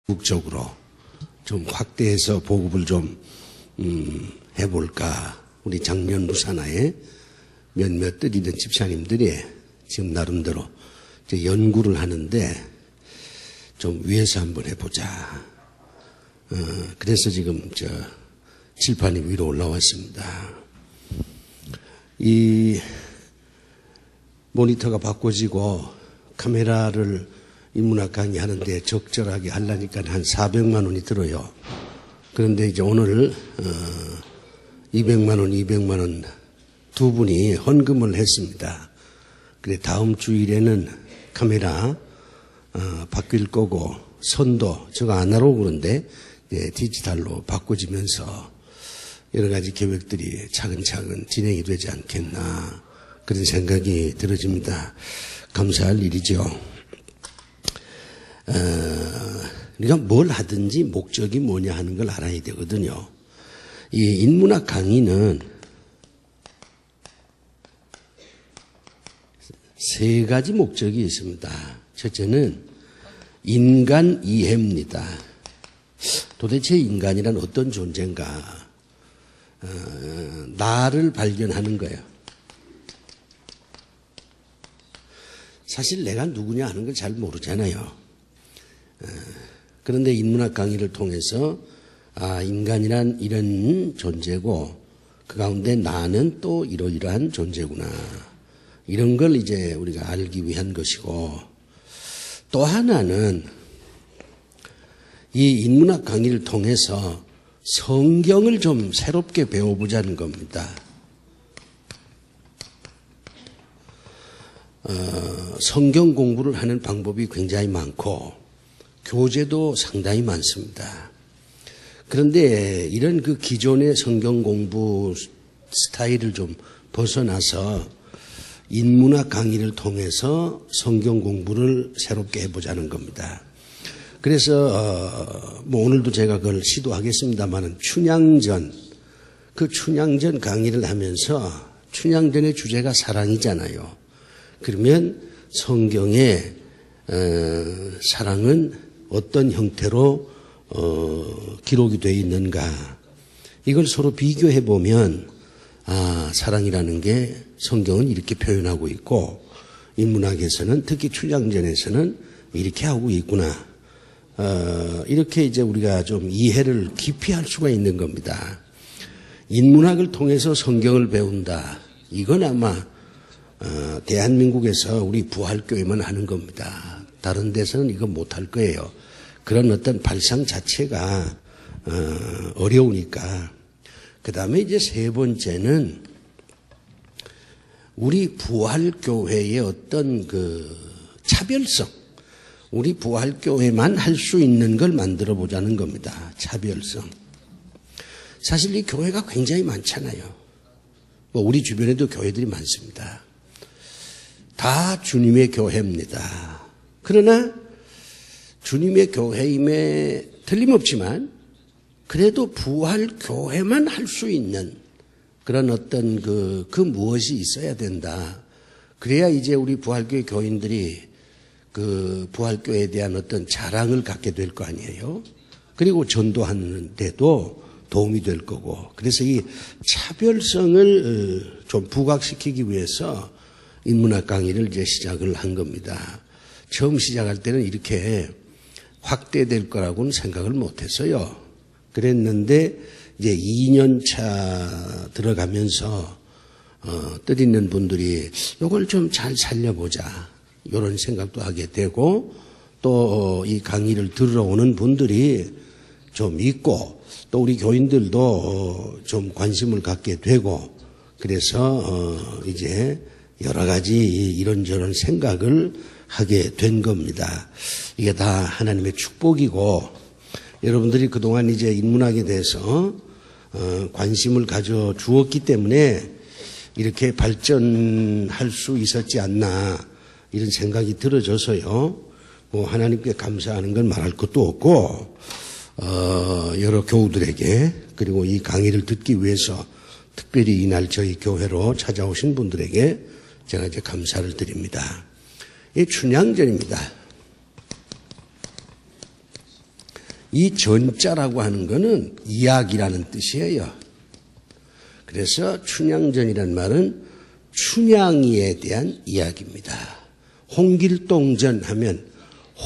적극적으로 좀 확대해서 보급을 좀 해볼까. 우리 작년 부산하에 몇몇 뜻있는 집사님들이 지금 나름대로 이제 연구를 하는데 좀 위에서 한번 해보자. 그래서 지금 칠판이 위로 올라왔습니다. 이 모니터가 바꿔지고 카메라를 인문학 강의하는데 적절하게 하려니까 한 400만 원이 들어요. 그런데 이제 오늘 200만 원 두 분이 헌금을 했습니다. 그래 다음 주일에는 카메라 바뀔 거고 선도 저거 아날로그인데 디지털로 바꿔지면서 여러 가지 계획들이 차근차근 진행이 되지 않겠나 그런 생각이 들어집니다. 감사할 일이죠. 우리가 뭘 하든지 목적이 뭐냐 하는 걸 알아야 되거든요. 이 인문학 강의는 세 가지 목적이 있습니다. 첫째는 인간 이해입니다. 도대체 인간이란 어떤 존재인가? 나를 발견하는 거예요. 사실 내가 누구냐 하는 걸 잘 모르잖아요. 그런데 인문학 강의를 통해서 인간이란 이런 존재고 그 가운데 나는 또 이러이러한 존재구나. 이런 걸 이제 우리가 알기 위한 것이고 또 하나는 이 인문학 강의를 통해서 성경을 좀 새롭게 배워보자는 겁니다. 성경 공부를 하는 방법이 굉장히 많고 교재도 상당히 많습니다. 그런데 이런 그 기존의 성경 공부 스타일을 좀 벗어나서 인문학 강의를 통해서 성경 공부를 새롭게 해보자는 겁니다. 그래서 오늘도 제가 그걸 시도하겠습니다만은 춘향전, 그 춘향전 강의를 하면서 춘향전의 주제가 사랑이잖아요. 그러면 성경의 사랑은 어떤 형태로 기록이 되어 있는가 이걸 서로 비교해 보면 사랑이라는 게 성경은 이렇게 표현하고 있고 인문학에서는 특히 춘향전에서는 이렇게 하고 있구나. 이렇게 이제 우리가 좀 이해를 깊이 할 수가 있는 겁니다. 인문학을 통해서 성경을 배운다. 이건 아마 대한민국에서 우리 부활교회만 하는 겁니다. 다른 데서는 이거 못할 거예요. 그런 어떤 발상 자체가 어려우니까. 그 다음에 이제 세 번째는 우리 부활교회의 어떤 그 차별성, 우리 부활교회만 할 수 있는 걸 만들어 보자는 겁니다. 차별성. 사실 이 교회가 굉장히 많잖아요. 우리 주변에도 교회들이 많습니다. 다 주님의 교회입니다. 그러나 주님의 교회임에 틀림없지만 그래도 부활교회만 할 수 있는 그런 어떤 그 무엇이 있어야 된다. 그래야 이제 우리 부활교회 교인들이 그 부활교회에 대한 어떤 자랑을 갖게 될 거 아니에요. 그리고 전도하는 데도 도움이 될 거고. 그래서 이 차별성을 좀 부각시키기 위해서 인문학 강의를 이제 시작을 한 겁니다. 처음 시작할 때는 이렇게 확대될 거라고는 생각을 못 했어요. 그랬는데 이제 2년 차 들어가면서 뜻있는 분들이 이걸 좀 잘 살려보자 이런 생각도 하게 되고 또 이 강의를 들으러 오는 분들이 좀 있고 또 우리 교인들도 좀 관심을 갖게 되고 그래서 이제 여러 가지 이런저런 생각을 하게 된 겁니다. 이게 다 하나님의 축복이고 여러분들이 그동안 이제 인문학에 대해서 관심을 가져 주었기 때문에 이렇게 발전할 수 있었지 않나 이런 생각이 들어져서요. 하나님께 감사하는 건 말할 것도 없고 여러 교우들에게 그리고 이 강의를 듣기 위해서 특별히 이날 저희 교회로 찾아오신 분들에게 제가 이제 감사를 드립니다. 이 춘향전입니다. 이 전자라고 하는 거는 이야기라는 뜻이에요. 그래서 춘향전이라는 말은 춘향이에 대한 이야기입니다. 홍길동전 하면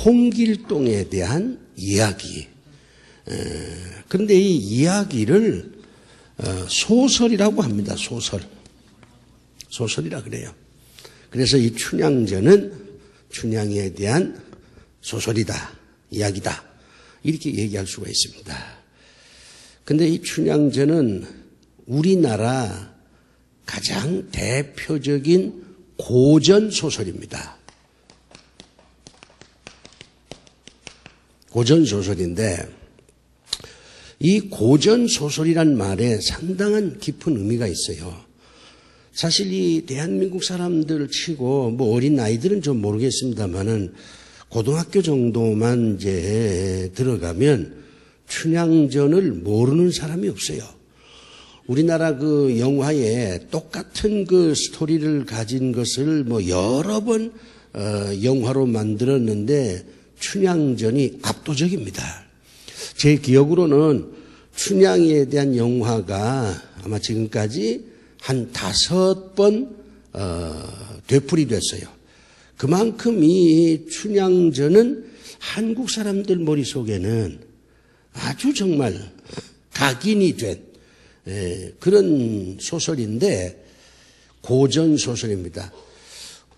홍길동에 대한 이야기. 그런데 이 이야기를 소설이라고 합니다. 소설이라 그래요. 그래서 이 춘향전은 춘향에 대한 소설이다, 이야기다, 이렇게 얘기할 수가 있습니다. 그런데 이 춘향전은 우리나라 가장 대표적인 고전 소설입니다. 고전 소설인데 이 고전 소설이란 말에 상당한 깊은 의미가 있어요. 사실 이 대한민국 사람들 치고 뭐 어린 아이들은 좀 모르겠습니다만은 고등학교 정도만 이제 들어가면 춘향전을 모르는 사람이 없어요. 우리나라 그 영화에 똑같은 그 스토리를 가진 것을 뭐 여러 번 영화로 만들었는데 춘향전이 압도적입니다. 제 기억으로는 춘향에 대한 영화가 아마 지금까지 한 5번 되풀이 됐어요. 그만큼 이 춘향전은 한국 사람들 머릿속에는 아주 정말 각인이 된 그런 소설인데 고전 소설입니다.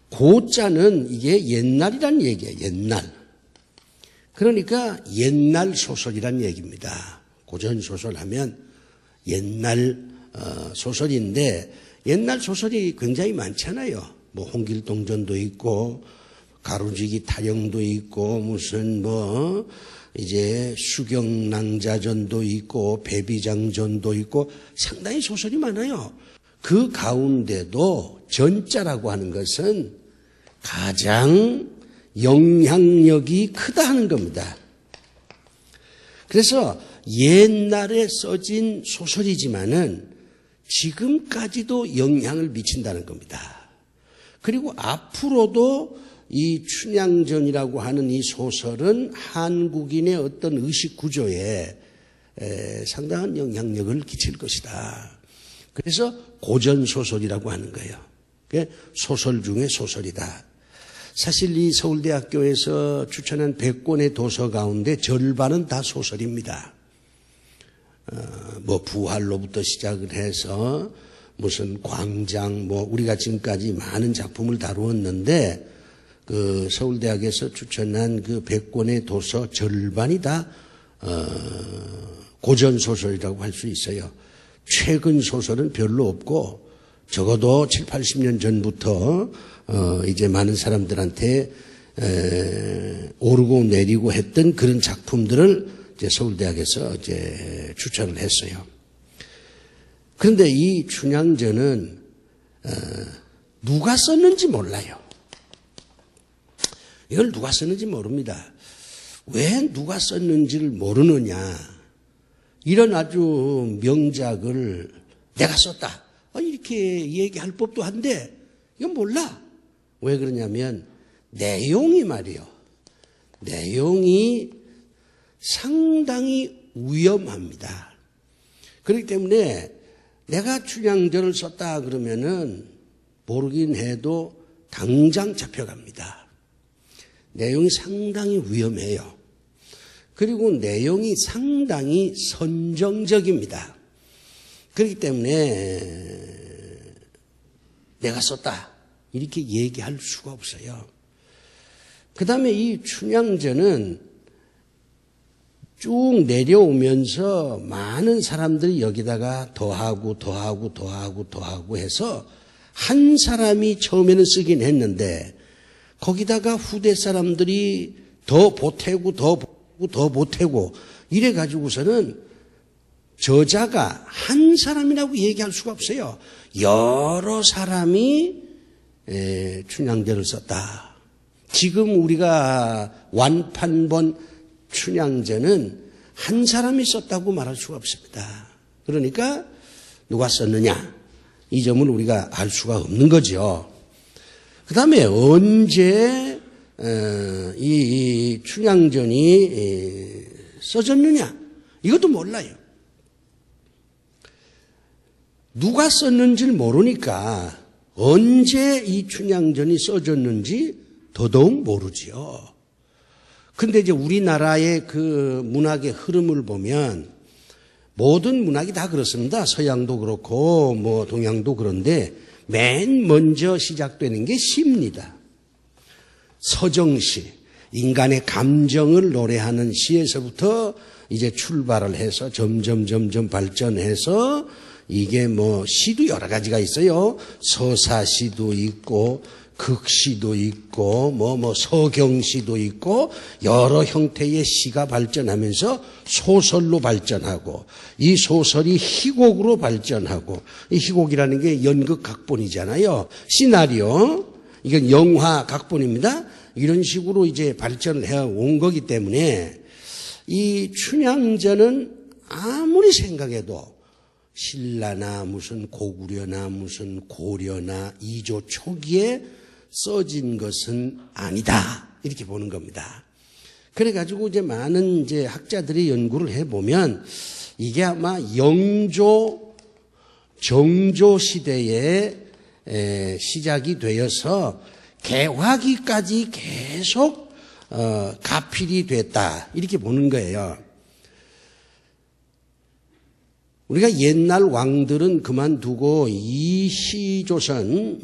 고자는 이게 옛날이란 얘기예요. 옛날. 그러니까 옛날 소설이란 얘기입니다. 고전 소설 하면 옛날 소설인데 옛날 소설이 굉장히 많잖아요. 뭐 홍길동전도 있고 가루지기 타령도 있고 무슨 뭐 이제 수경낭자전도 있고 배비장전도 있고 상당히 소설이 많아요. 그 가운데도 전자라고 하는 것은 가장 영향력이 크다 하는 겁니다. 그래서 옛날에 써진 소설이지만은 지금까지도 영향을 미친다는 겁니다. 그리고 앞으로도 이 춘향전이라고 하는 이 소설은 한국인의 어떤 의식 구조에 상당한 영향력을 끼칠 것이다. 그래서 고전 소설이라고 하는 거예요. 소설 중에 소설이다. 사실 이 서울대학교에서 추천한 100권의 도서 가운데 절반은 다 소설입니다. 뭐 부활로부터 시작을 해서 무슨 광장 뭐 우리가 지금까지 많은 작품을 다루었는데 그 서울대학에서 추천한 그 100권의 도서 절반이 다 고전 소설이라고 할 수 있어요. 최근 소설은 별로 없고 적어도 7, 80년 전부터 이제 많은 사람들한테 오르고 내리고 했던 그런 작품들을 이제 서울대학에서 이제 추천을 했어요. 그런데 이 춘향전은 누가 썼는지 몰라요. 이걸 누가 썼는지 모릅니다. 왜 누가 썼는지를 모르느냐. 이런 아주 명작을 내가 썼다. 이렇게 얘기할 법도 한데 이건 몰라. 왜 그러냐면 내용이 말이요. 내용이 상당히 위험합니다. 그렇기 때문에 내가 춘향전을 썼다 그러면은 모르긴 해도 당장 잡혀갑니다. 내용이 상당히 위험해요. 그리고 내용이 상당히 선정적입니다. 그렇기 때문에 내가 썼다 이렇게 얘기할 수가 없어요. 그 다음에 이 춘향전은 쭉 내려오면서 많은 사람들이 여기다가 더하고 해서 한 사람이 처음에는 쓰긴 했는데 거기다가 후대 사람들이 더 보태고 이래 가지고서는 저자가 한 사람이라고 얘기할 수가 없어요. 여러 사람이 춘향전을 썼다. 지금 우리가 완판본 춘향전은 한 사람이 썼다고 말할 수가 없습니다. 그러니까 누가 썼느냐 이 점을 우리가 알 수가 없는 거죠. 그 다음에 언제 이 춘향전이 써졌느냐? 이것도 몰라요. 누가 썼는지를 모르니까 언제 이 춘향전이 써졌는지 더더욱 모르지요. 근데 이제 우리나라의 그 문학의 흐름을 보면 모든 문학이 다 그렇습니다. 서양도 그렇고 뭐 동양도 그런데 맨 먼저 시작되는 게 시입니다. 서정시, 인간의 감정을 노래하는 시에서부터 이제 출발을 해서 점점 발전해서 이게 뭐 시도 여러 가지가 있어요. 서사시도 있고 극시도 있고 뭐 서경시도 있고 여러 형태의 시가 발전하면서 소설로 발전하고 이 소설이 희곡으로 발전하고 이 희곡이라는 게 연극 각본이잖아요. 시나리오. 이건 영화 각본입니다. 이런 식으로 이제 발전을 해온 거기 때문에 이 춘향전은 아무리 생각해도 신라나 무슨 고구려나 무슨 고려나 이조 초기에 써진 것은 아니다. 이렇게 보는 겁니다. 그래가지고 이제 많은 이제 학자들이 연구를 해보면 이게 아마 영조, 정조 시대에 시작이 되어서 개화기까지 계속 가필이 됐다. 이렇게 보는 거예요. 우리가 옛날 왕들은 그만두고 이시조선만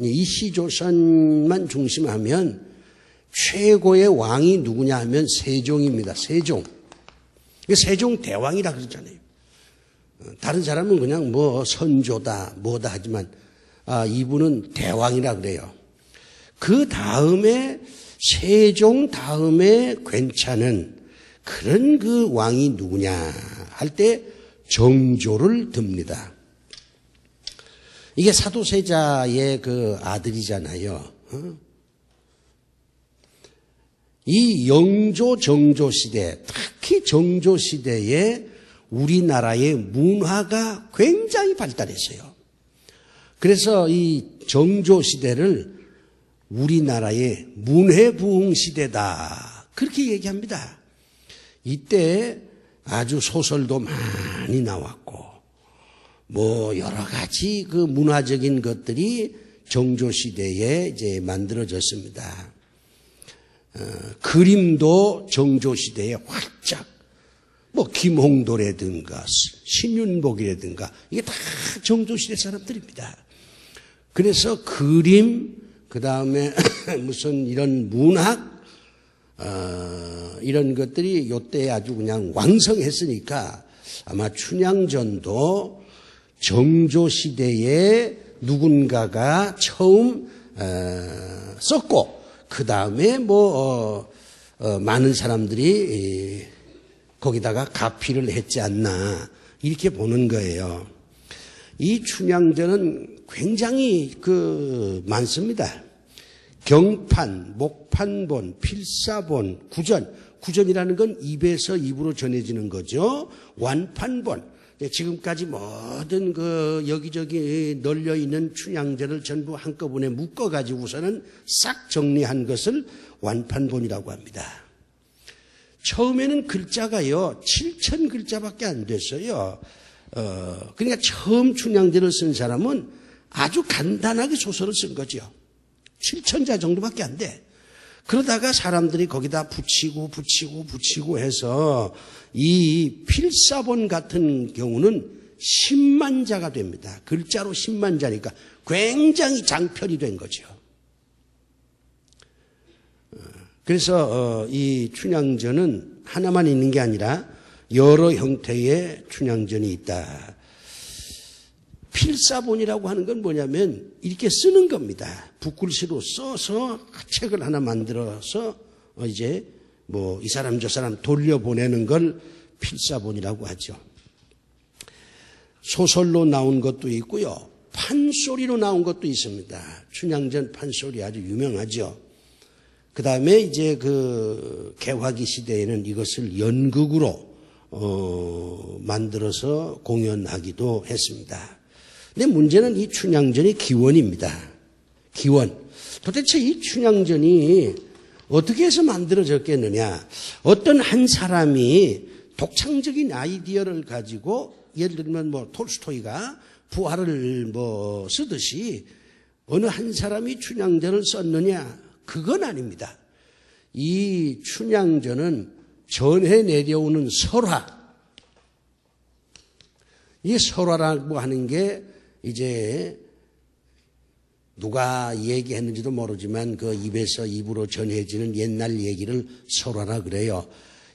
중심하면 최고의 왕이 누구냐 하면 세종입니다. 세종. 세종 대왕이라 그러잖아요. 다른 사람은 그냥 뭐 선조다 뭐다 하지만 이분은 대왕이라 그래요. 그 다음에 세종 다음에 괜찮은 그런 그 왕이 누구냐 할 때 정조를 듭니다. 이게 사도세자의 그 아들이잖아요. 이 영조 정조 시대, 특히 정조 시대에 우리나라의 문화가 굉장히 발달했어요. 그래서 이 정조 시대를 우리나라의 문해부흥 시대다. 그렇게 얘기합니다. 이때 아주 소설도 많이 나왔고, 뭐 여러 가지 그 문화적인 것들이 정조 시대에 이제 만들어졌습니다. 그림도 정조 시대에 활짝, 뭐 김홍도라든가 신윤복이라든가 이게 다 정조 시대 사람들입니다. 그래서 그림, 그 다음에 무슨 이런 문학, 이런 것들이 요때 아주 그냥 왕성했으니까 아마 춘향전도 정조 시대에 누군가가 처음 썼고 그 다음에 많은 사람들이 거기다가 가필을 했지 않나 이렇게 보는 거예요. 이 춘향전은 굉장히 많습니다. 경판, 목판본, 필사본, 구전이라는 건 입에서 입으로 전해지는 거죠. 완판본, 지금까지 모든 여기저기 널려 있는 춘향전을 전부 한꺼번에 묶어가지고서는 싹 정리한 것을 완판본이라고 합니다. 처음에는 글자가요 7,000글자밖에 안 됐어요. 그러니까 처음 춘향전을 쓴 사람은 아주 간단하게 소설을 쓴 거죠. 7,000자 정도밖에 안 돼. 그러다가 사람들이 거기다 붙이고 해서 이 필사본 같은 경우는 10만 자가 됩니다. 글자로 10만 자니까 굉장히 장편이 된 거죠. 그래서 이 춘향전은 하나만 있는 게 아니라 여러 형태의 춘향전이 있다. 필사본이라고 하는 건 뭐냐면 이렇게 쓰는 겁니다. 붓글씨로 써서 책을 하나 만들어서 이제 이 사람 저 사람 돌려보내는 걸 필사본이라고 하죠. 소설로 나온 것도 있고요. 판소리로 나온 것도 있습니다. 춘향전 판소리 아주 유명하죠. 그 다음에 이제 개화기 시대에는 이것을 연극으로 만들어서 공연하기도 했습니다. 근데 문제는 이 춘향전의 기원입니다. 기원. 도대체 이 춘향전이 어떻게 해서 만들어졌겠느냐. 어떤 한 사람이 독창적인 아이디어를 가지고 예를 들면 뭐 톨스토이가 부활을 뭐 쓰듯이 어느 한 사람이 춘향전을 썼느냐, 그건 아닙니다. 이 춘향전은 전해 내려오는 설화, 이 설화라고 하는 게 이제 누가 얘기했는지도 모르지만 그 입에서 입으로 전해지는 옛날 얘기를 설화라 그래요.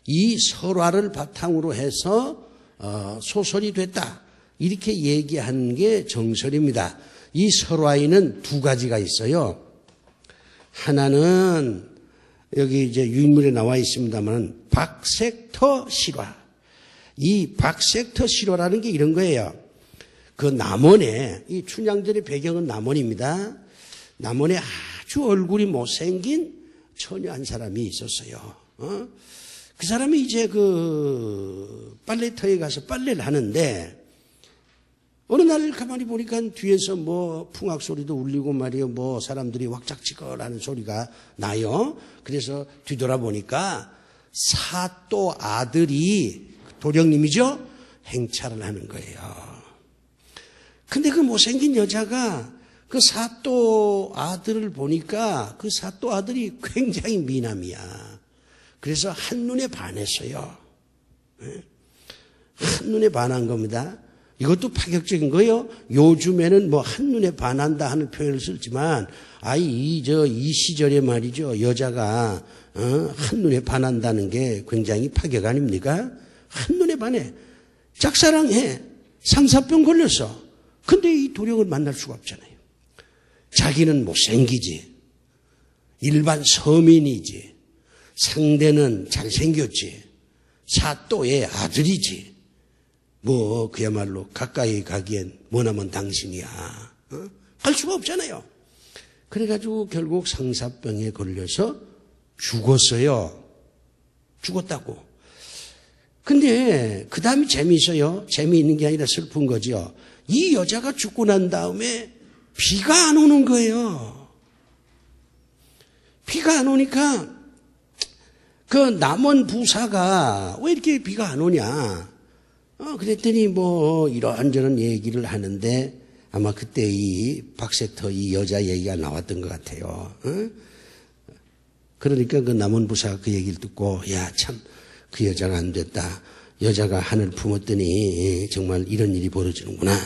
이 설화를 바탕으로 해서 소설이 됐다, 이렇게 얘기하는 게 정설입니다. 이 설화에는 두 가지가 있어요. 하나는 여기 이제 유인물에 나와 있습니다만 박색터 실화. 이 박색터 실화라는 게 이런 거예요. 그 남원에, 이 춘향전의 배경은 남원입니다. 남원에 아주 얼굴이 못생긴 처녀 한 사람이 있었어요. 그 사람이 이제 그 빨래터에 가서 빨래를 하는데 어느 날 가만히 보니까 뒤에서 뭐 풍악 소리도 울리고 말이요, 뭐 사람들이 왁작지껄하는 소리가 나요. 그래서 뒤돌아보니까 사또 아들이, 도령님이죠, 행차를 하는 거예요. 근데 그 못생긴 여자가 그 사또 아들을 보니까 그 사또 아들이 굉장히 미남이야. 그래서 한눈에 반했어요. 한눈에 반한 겁니다. 이것도 파격적인 거예요. 요즘에는 뭐 한눈에 반한다 하는 표현을 쓰지만, 이 시절에 말이죠, 여자가 한눈에 반한다는 게 굉장히 파격 아닙니까? 한눈에 반해. 짝사랑해. 상사병 걸렸어. 근데 이 도령을 만날 수가 없잖아요. 자기는 못생기지, 일반 서민이지, 상대는 잘생겼지, 사또의 아들이지, 뭐 그야말로 가까이 가기엔 머나먼 당신이야. 갈 수가 없잖아요. 그래가지고 결국 상사병에 걸려서 죽었어요. 죽었다고. 근데 그 다음이 재미있어요. 재미있는 게 아니라 슬픈 거죠. 이 여자가 죽고 난 다음에 비가 안 오는 거예요. 비가 안 오니까 그 남원 부사가 왜 이렇게 비가 안 오냐, 그랬더니 뭐 이런저런 얘기를 하는데 아마 그때 이 박색터 이 여자 얘기가 나왔던 것 같아요. 그러니까 그 남원 부사가 그 얘기를 듣고, 야, 참 그 여자가 안 됐다. 여자가 하늘 품었더니 정말 이런 일이 벌어지는구나.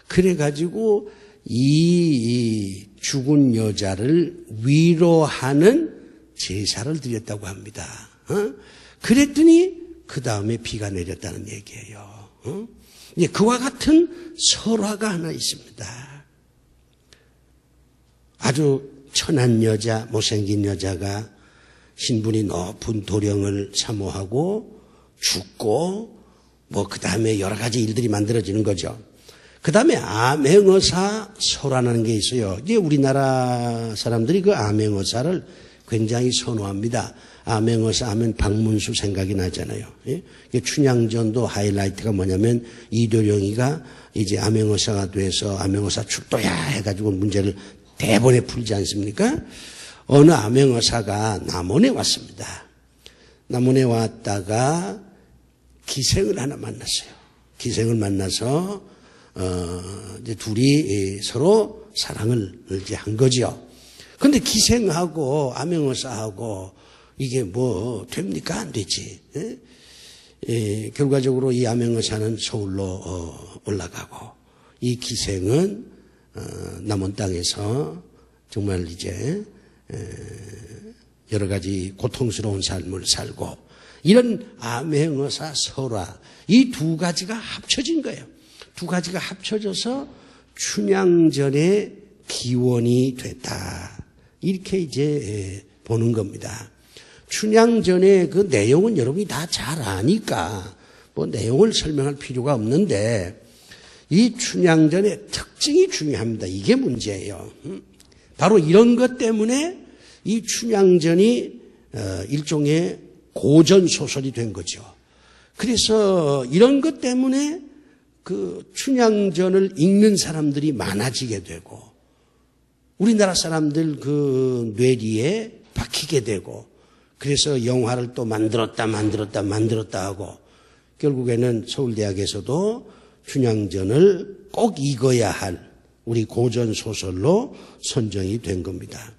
그래가지고 이 죽은 여자를 위로하는 제사를 드렸다고 합니다. 그랬더니 그 다음에 비가 내렸다는 얘기예요. 이제 그와 같은 설화가 하나 있습니다. 아주 천한 여자, 못생긴 여자가 신분이 높은 도령을 사모하고 죽고 뭐 그 다음에 여러 가지 일들이 만들어지는 거죠. 그 다음에 암행어사 설화라는 게 있어요. 이제 우리나라 사람들이 그 암행어사를 굉장히 선호합니다. 암행어사 하면 박문수 생각이 나잖아요. 춘향전도 하이라이트가 뭐냐면 이도령이가 이제 암행어사가 돼서 암행어사 출도야 해가지고 문제를 대본에 풀지 않습니까? 어느 암행어사가 남원에 왔습니다. 남원에 왔다가 기생을 하나 만났어요. 기생을 만나서 이제 둘이 서로 사랑을 이제 한 거죠. 근데 기생하고 암행어사하고 이게 뭐 됩니까? 안 되지. 결과적으로 이 암행어사는 서울로 올라가고 이 기생은 남원 땅에서 정말 이제 여러 가지 고통스러운 삶을 살고, 이런 암행어사 설화, 이 두 가지가 합쳐진 거예요. 두 가지가 합쳐져서 춘향전의 기원이 됐다, 이렇게 이제 보는 겁니다. 춘향전의 그 내용은 여러분이 다 잘 아니까 뭐 내용을 설명할 필요가 없는데, 이 춘향전의 특징이 중요합니다. 이게 문제예요. 바로 이런 것 때문에 이 춘향전이 일종의 고전 소설이 된 거죠. 그래서 이런 것 때문에 그 춘향전을 읽는 사람들이 많아지게 되고, 우리나라 사람들 그 뇌리에 박히게 되고, 그래서 영화를 또 만들었다 하고, 결국에는 서울대학에서도 춘향전을 꼭 읽어야 할 우리 고전 소설로 선정이 된 겁니다.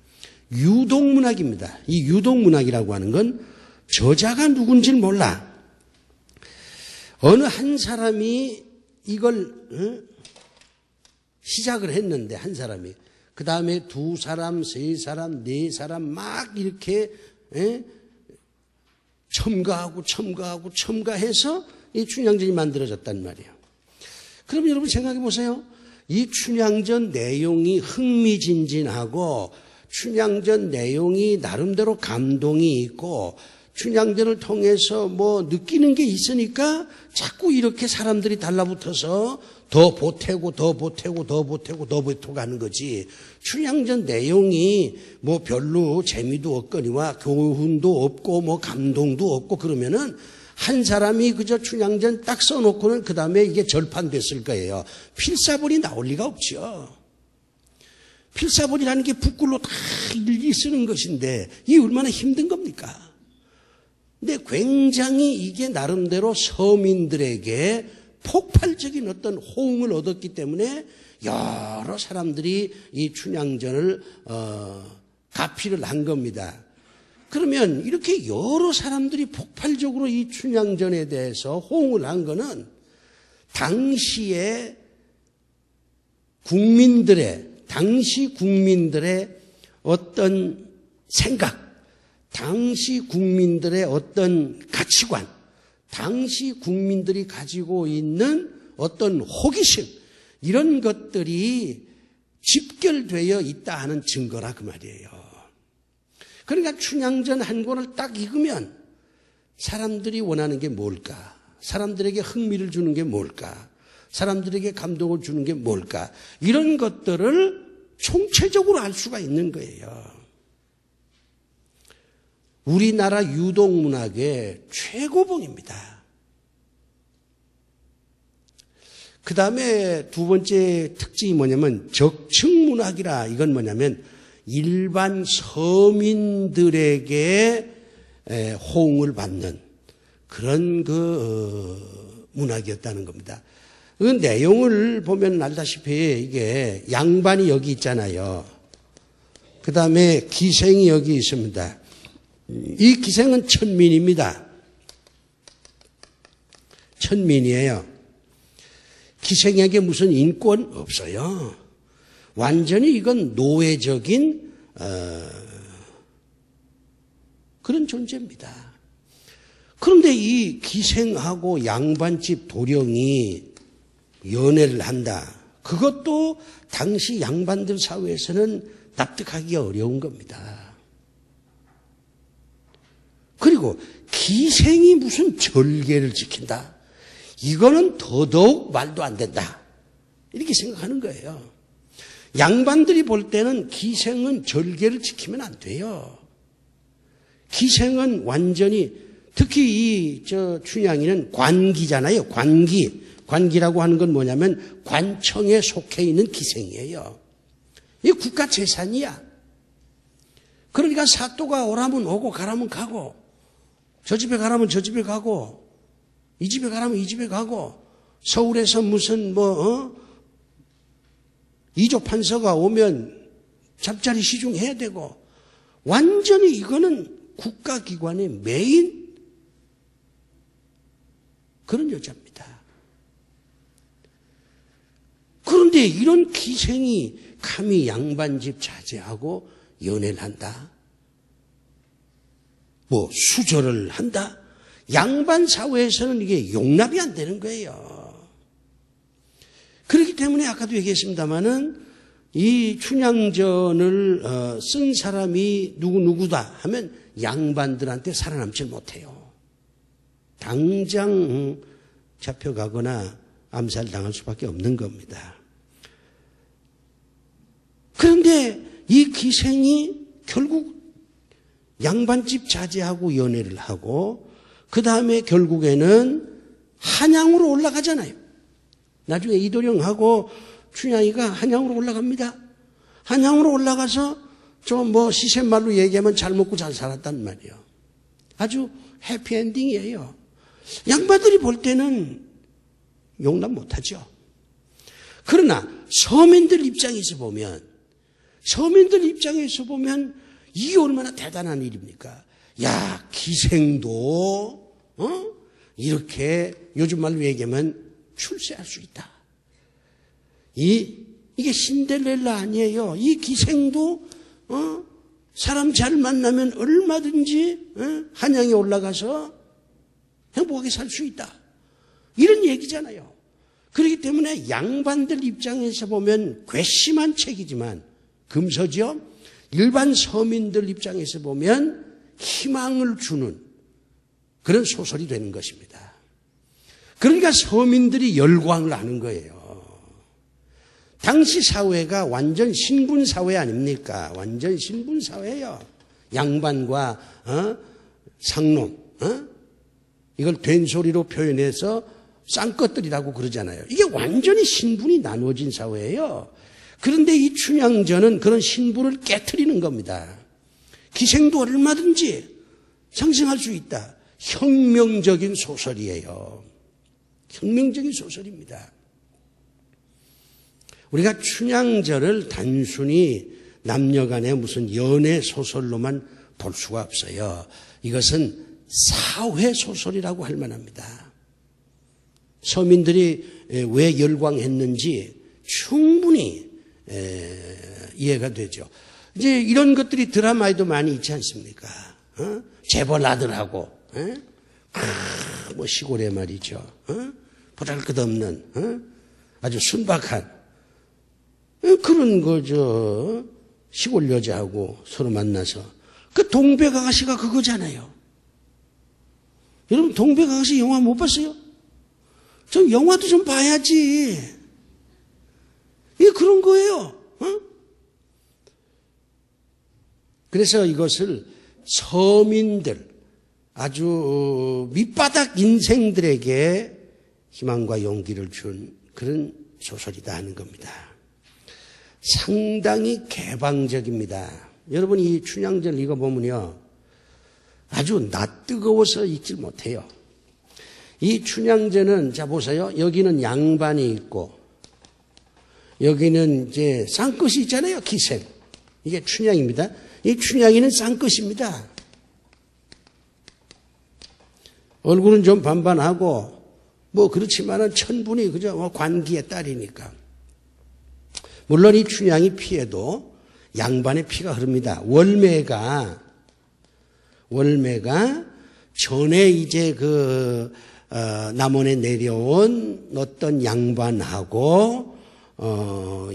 유독문학입니다. 이 유독문학이라고 하는 건 저자가 누군지를 몰라. 어느 한 사람이 이걸 시작을 했는데, 한 사람이 그 다음에 두 사람, 세 사람, 네 사람 막 이렇게 첨가해서 이 춘향전이 만들어졌단 말이에요. 그럼 여러분 생각해 보세요. 이 춘향전 내용이 흥미진진하고 춘향전 내용이 나름대로 감동이 있고 춘향전을 통해서 뭐 느끼는 게 있으니까 자꾸 이렇게 사람들이 달라붙어서 더 보태고 하는 거지. 춘향전 내용이 뭐 별로 재미도 없거니와 교훈도 없고 뭐 감동도 없고 그러면은 한 사람이 그저 춘향전 딱 써놓고는 그 다음에 이게 절판됐을 거예요. 필사본이 나올 리가 없죠. 필사본이라는 게 붓글로 다 일일이 쓰는 것인데 이게 얼마나 힘든 겁니까? 근데 굉장히 이게 나름대로 서민들에게 폭발적인 어떤 호응을 얻었기 때문에 여러 사람들이 이 춘향전을 가피를 한 겁니다. 그러면 이렇게 여러 사람들이 폭발적으로 이 춘향전에 대해서 호응을 한 거는 당시 국민들의 어떤 생각, 당시 국민들의 어떤 가치관, 당시 국민들이 가지고 있는 어떤 호기심, 이런 것들이 집결되어 있다 하는 증거라 그 말이에요. 그러니까 춘향전 한 권을 딱 읽으면 사람들이 원하는 게 뭘까? 사람들에게 흥미를 주는 게 뭘까? 사람들에게 감동을 주는 게 뭘까? 이런 것들을 총체적으로 알 수가 있는 거예요. 우리나라 유독문학의 최고봉입니다. 그 다음에 두 번째 특징이 뭐냐면 적층문학이라. 이건 뭐냐면 일반 서민들에게 호응을 받는 그런 문학이었다는 겁니다. 그 내용을 보면 알다시피 이게 양반이 여기 있잖아요. 그 다음에 기생이 여기 있습니다. 이 기생은 천민입니다. 천민이에요. 기생에게 무슨 인권 없어요. 완전히 이건 노예적인 그런 존재입니다. 그런데 이 기생하고 양반집 도령이 연애를 한다. 그것도 당시 양반들 사회에서는 납득하기가 어려운 겁니다. 그리고 기생이 무슨 절개를 지킨다. 이거는 더더욱 말도 안 된다. 이렇게 생각하는 거예요. 양반들이 볼 때는 기생은 절개를 지키면 안 돼요. 기생은 완전히, 특히 춘향이는 관기잖아요. 관기라고 하는 건 뭐냐면 관청에 속해 있는 기생이에요. 이게 국가 재산이야. 그러니까 사또가 오라면 오고 가라면 가고, 저 집에 가라면 저 집에 가고, 이 집에 가라면 이 집에 가고, 서울에서 무슨 이조 판서가 오면 잠자리 시중해야 되고, 완전히 이거는 국가기관의 메인 그런 여자입니다. 그런데 이런 기생이 감히 양반집 자제하고 연애를 한다? 뭐 수절을 한다? 양반 사회에서는 이게 용납이 안 되는 거예요. 그렇기 때문에 아까도 얘기했습니다마는 이 춘향전을 쓴 사람이 누구다 하면 양반들한테 살아남질 못해요. 당장 잡혀가거나 암살당할 수밖에 없는 겁니다. 그런데 이 기생이 결국 양반집 자제하고 연애를 하고 그 다음에 결국에는 한양으로 올라가잖아요. 나중에 이도령하고 춘향이가 한양으로 올라갑니다. 한양으로 올라가서 좀 시샘말로 얘기하면 잘 먹고 잘 살았단 말이에요. 아주 해피엔딩이에요. 양반들이 볼 때는 용납 못하죠. 그러나 서민들 입장에서 보면 이게 얼마나 대단한 일입니까? 야, 기생도 이렇게 요즘 말로 얘기하면 출세할 수 있다. 이게 신데렐라 아니에요. 이 기생도 사람 잘 만나면 얼마든지 한양에 올라가서 행복하게 살 수 있다. 이런 얘기잖아요. 그렇기 때문에 양반들 입장에서 보면 괘씸한 책이지만 금서죠. 일반 서민들 입장에서 보면 희망을 주는 그런 소설이 되는 것입니다. 그러니까 서민들이 열광을 하는 거예요. 당시 사회가 완전 신분사회 아닙니까? 완전 신분사회예요. 양반과 상놈 이걸 된소리로 표현해서 쌍것들이라고 그러잖아요. 이게 완전히 신분이 나누어진 사회예요. 그런데 이 춘향전은 그런 신분을 깨트리는 겁니다. 기생도 얼마든지 상승할 수 있다. 혁명적인 소설이에요. 혁명적인 소설입니다. 우리가 춘향전을 단순히 남녀간의 무슨 연애 소설로만 볼 수가 없어요. 이것은 사회소설이라고 할 만합니다. 서민들이 왜 열광했는지 충분히 이해가 되죠. 이제 이런 것들이 드라마에도 많이 있지 않습니까? 재벌 아들하고, 뭐 시골에 말이죠. 보잘것없는, 아주 순박한, 그런 거죠. 시골 여자하고 서로 만나서. 그 동백아가씨가 그거잖아요. 여러분, 동백아가씨 영화 못 봤어요? 좀 영화도 좀 봐야지. 이게 그런 거예요. 그래서 이것을 서민들, 아주 밑바닥 인생들에게 희망과 용기를 준 그런 소설이다 하는 겁니다. 상당히 개방적입니다. 여러분, 이 춘향전을 읽어보면요, 아주 낯뜨거워서 읽질 못해요. 이 춘향전은, 자, 보세요. 여기는 양반이 있고, 여기는 이제 쌍것이 있잖아요. 기생. 이게 춘향입니다. 이 춘향이는 쌍것입니다. 얼굴은 좀 반반하고, 뭐, 그렇지만은 천분이 그저 관기의 딸이니까. 물론 이 춘향이 피에도 양반의 피가 흐릅니다. 월매가 전에 이제 남원에 내려온 어떤 양반하고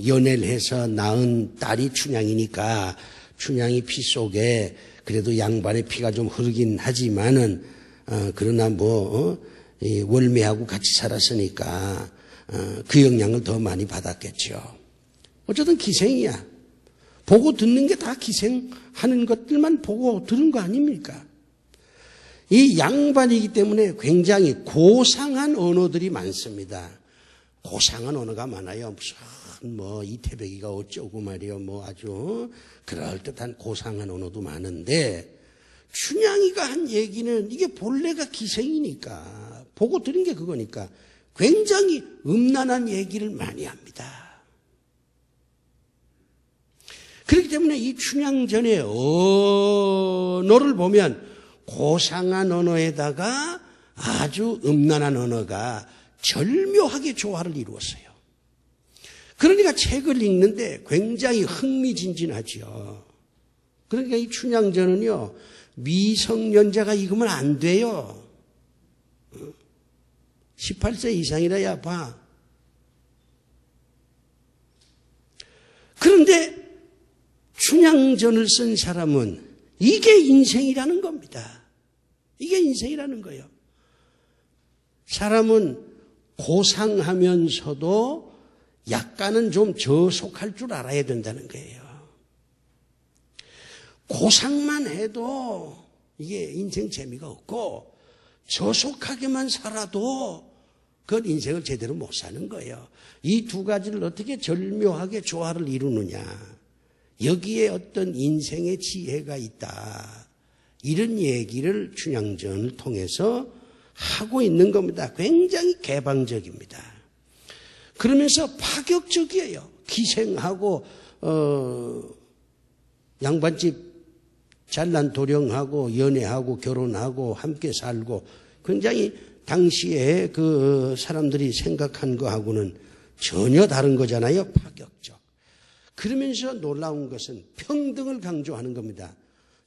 연애를 해서 낳은 딸이 춘향이니까 춘향이 피 속에 그래도 양반의 피가 좀 흐르긴 하지만은 그러나 이 월매하고 같이 살았으니까 그 영향을 더 많이 받았겠죠. 어쨌든 기생이야. 보고 듣는 게 다 기생하는 것들만 보고 들은 거 아닙니까? 이 양반이기 때문에 굉장히 고상한 언어들이 많습니다. 고상한 언어가 많아요. 무슨 이태백이가 어쩌고 말이요. 아주 그럴듯한 고상한 언어도 많은데 춘향이가 한 얘기는 이게 본래가 기생이니까 보고 들은 게 그거니까 굉장히 음란한 얘기를 많이 합니다. 그렇기 때문에 이 춘향전의 언어를 보면 고상한 언어에다가 아주 음란한 언어가 절묘하게 조화를 이루었어요. 그러니까 책을 읽는데 굉장히 흥미진진하죠. 그러니까 이 춘향전은요, 미성년자가 읽으면 안 돼요. 18세 이상이라야 봐. 그런데 춘향전을 쓴 사람은 이게 인생이라는 겁니다. 이게 인생이라는 거예요. 사람은 고상하면서도 약간은 좀 저속할 줄 알아야 된다는 거예요. 고상만 해도 이게 인생 재미가 없고 저속하게만 살아도 그건 인생을 제대로 못 사는 거예요. 이 두 가지를 어떻게 절묘하게 조화를 이루느냐. 여기에 어떤 인생의 지혜가 있다. 이런 얘기를 춘향전을 통해서 하고 있는 겁니다. 굉장히 개방적입니다. 그러면서 파격적이에요. 기생하고 양반집 잘난 도령하고 연애하고 결혼하고 함께 살고 굉장히 당시에 그 사람들이 생각한 거하고는 전혀 다른 거잖아요. 파격적. 그러면서 놀라운 것은 평등을 강조하는 겁니다.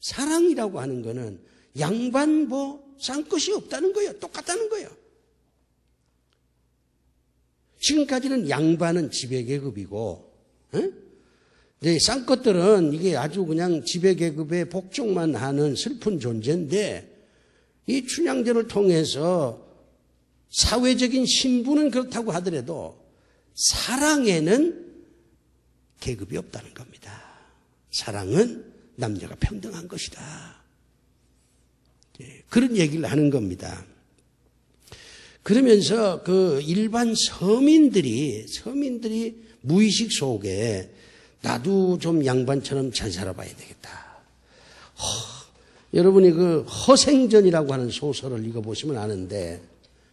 사랑이라고 하는 거는 양반 싼 것이 없다는 거예요. 똑같다는 거예요. 지금까지는 양반은 지배계급이고, 싼 것들은 이게 아주 그냥 지배계급의 복종만 하는 슬픈 존재인데, 이 춘향전을 통해서 사회적인 신분은 그렇다고 하더라도 사랑에는 계급이 없다는 겁니다. 사랑은 남녀가 평등한 것이다. 그런 얘기를 하는 겁니다. 그러면서 그 일반 서민들이 무의식 속에 나도 좀 양반처럼 잘 살아봐야 되겠다. 여러분이 그 허생전이라고 하는 소설을 읽어보시면 아는데,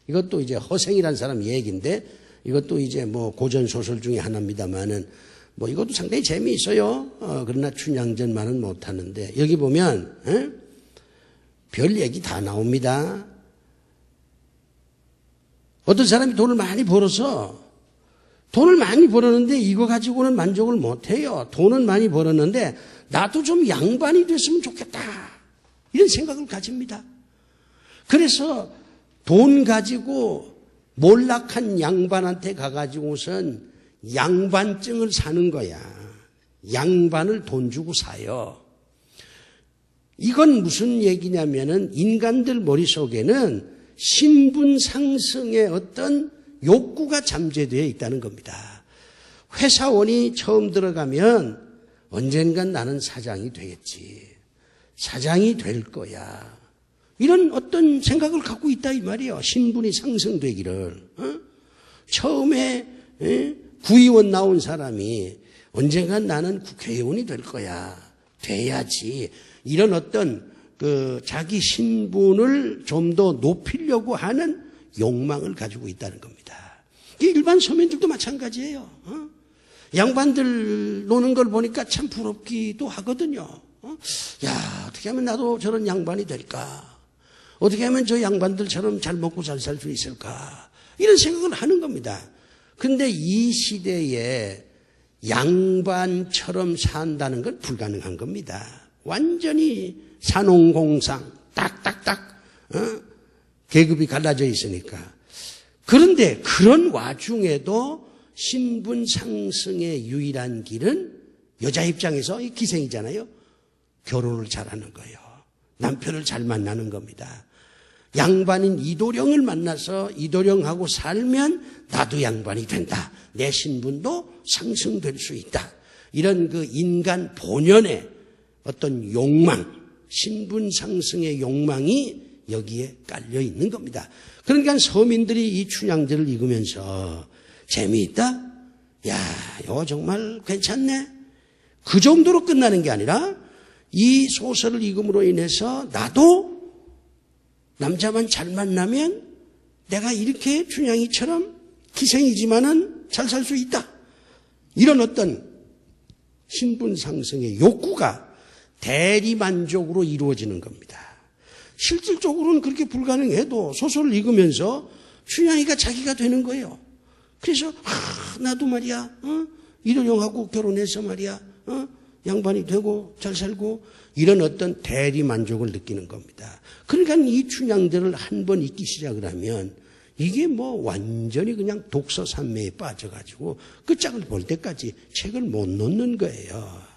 이것도 이제 허생이라는 사람 얘기인데, 이것도 이제 뭐 고전 소설 중에 하나입니다만은, 뭐 이것도 상당히 재미있어요. 그러나 춘향전만은 못하는데, 여기 보면 별 얘기 다 나옵니다. 어떤 사람이 돈을 많이 벌었는데 이거 가지고는 만족을 못해요. 돈은 많이 벌었는데 나도 좀 양반이 됐으면 좋겠다. 이런 생각을 가집니다. 그래서 돈 가지고 몰락한 양반한테 가가지고선 양반증을 사는 거야. 양반을 돈 주고 사요. 이건 무슨 얘기냐면은 인간들 머릿속에는 신분 상승의 어떤 욕구가 잠재되어 있다는 겁니다. 회사원이 처음 들어가면 언젠간 나는 사장이 되겠지. 사장이 될 거야. 이런 어떤 생각을 갖고 있다 이 말이에요. 신분이 상승되기를. 처음에 구의원 나온 사람이 언젠간 나는 국회의원이 될 거야. 돼야지. 이런 어떤 자기 신분을 좀 더 높이려고 하는 욕망을 가지고 있다는 겁니다. 일반 서민들도 마찬가지예요. 양반들 노는 걸 보니까 참 부럽기도 하거든요. 야, 어떻게 하면 나도 저런 양반이 될까? 어떻게 하면 저 양반들처럼 잘 먹고 잘 살 수 있을까? 이런 생각을 하는 겁니다. 근데 이 시대에 양반처럼 산다는 건 불가능한 겁니다. 완전히 산홍공상 딱딱딱 계급이 갈라져 있으니까. 그런데 그런 와중에도 신분 상승의 유일한 길은 여자 입장에서 기생이잖아요. 결혼을 잘하는 거예요. 남편을 잘 만나는 겁니다. 양반인 이도령을 만나서 이도령하고 살면 나도 양반이 된다. 내 신분도 상승될 수 있다. 이런 그 인간 본연의 어떤 욕망, 신분 상승의 욕망이 여기에 깔려 있는 겁니다. 그러니까 서민들이 이 춘향전을 읽으면서 재미있다? 야, 이거 정말 괜찮네? 그 정도로 끝나는 게 아니라 이 소설을 읽음으로 인해서 나도 남자만 잘 만나면 내가 이렇게 춘향이처럼 기생이지만은 잘 살 수 있다. 이런 어떤 신분 상승의 욕구가 대리만족으로 이루어지는 겁니다. 실질적으로는 그렇게 불가능해도 소설을 읽으면서 춘향이가 자기가 되는 거예요. 그래서 나도 말이야 이도령하고 결혼해서 말이야 양반이 되고 잘 살고 이런 어떤 대리만족을 느끼는 겁니다. 그러니까 이 춘향전을 한 번 읽기 시작을 하면 이게 뭐 완전히 그냥 독서 산매에 빠져가지고 끝장을 볼 때까지 책을 못 놓는 거예요.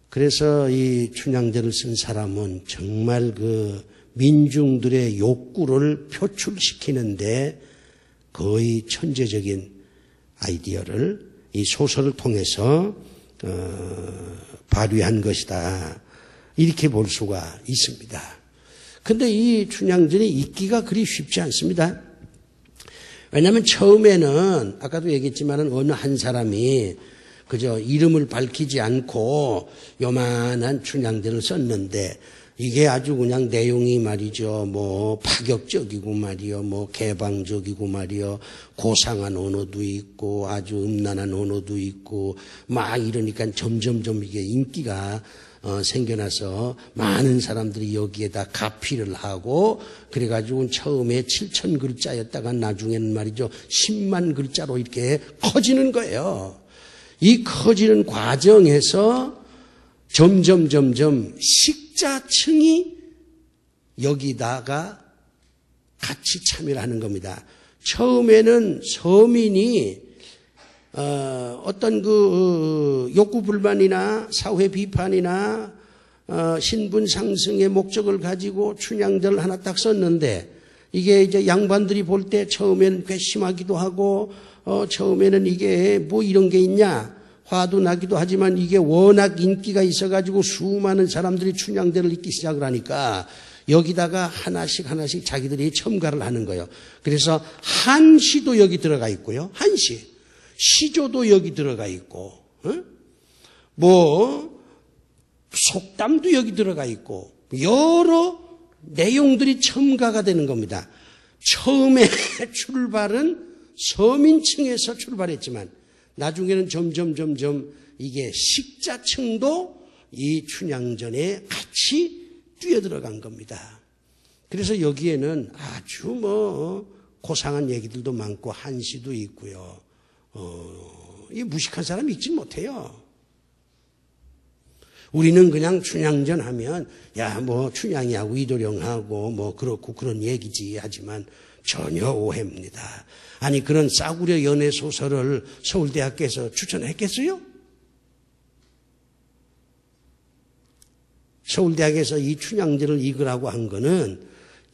그래서 이 춘향전을 쓴 사람은 정말 그 민중들의 욕구를 표출시키는데 거의 천재적인 아이디어를 이 소설을 통해서 발휘한 것이다. 이렇게 볼 수가 있습니다. 근데 이 춘향전이 읽기가 그리 쉽지 않습니다. 왜냐하면 처음에는 아까도 얘기했지만 어느 한 사람이 그저 이름을 밝히지 않고 요만한 춘향전을 썼는데 이게 아주 그냥 내용이 말이죠. 뭐 파격적이고 말이요. 뭐 개방적이고 말이요. 고상한 언어도 있고 아주 음란한 언어도 있고 막 이러니까 점점점 이게 인기가 생겨나서 많은 사람들이 여기에다 가피를 하고 그래가지고 처음에 7,000글자였다가 나중에는 말이죠. 10만 글자로 이렇게 커지는 거예요. 이 커지는 과정에서 점점 식자층이 여기다가 같이 참여를 하는 겁니다. 처음에는 서민이 어떤 그 욕구 불만이나 사회 비판이나 신분 상승의 목적을 가지고 춘향전을 하나 딱 썼는데 이게 이제 양반들이 볼 때 처음에는 괘씸하기도 하고 처음에는 이게 뭐 이런 게 있냐 화도 나기도 하지만 이게 워낙 인기가 있어가지고 수많은 사람들이 춘향대를 읽기 시작을 하니까 여기다가 하나씩 자기들이 첨가를 하는 거예요. 그래서 한시도 여기 들어가 있고요. 한시. 시조도 여기 들어가 있고, 뭐, 속담도 여기 들어가 있고, 여러 내용들이 첨가가 되는 겁니다. 처음에 출발은 서민층에서 출발했지만, 나중에는 점점 이게 식자층도 이 춘향전에 같이 뛰어들어간 겁니다. 그래서 여기에는 아주 뭐 고상한 얘기들도 많고 한시도 있고요. 이 무식한 사람 읽지 못해요. 우리는 그냥 춘향전 하면 야 뭐 춘향이하고 이도령하고 뭐 그렇고 그런 얘기지 하지만 전혀 오해입니다. 아니 그런 싸구려 연애 소설을 서울대학교에서 추천했겠어요? 서울대학에서 이 춘향전을 읽으라고 한 거는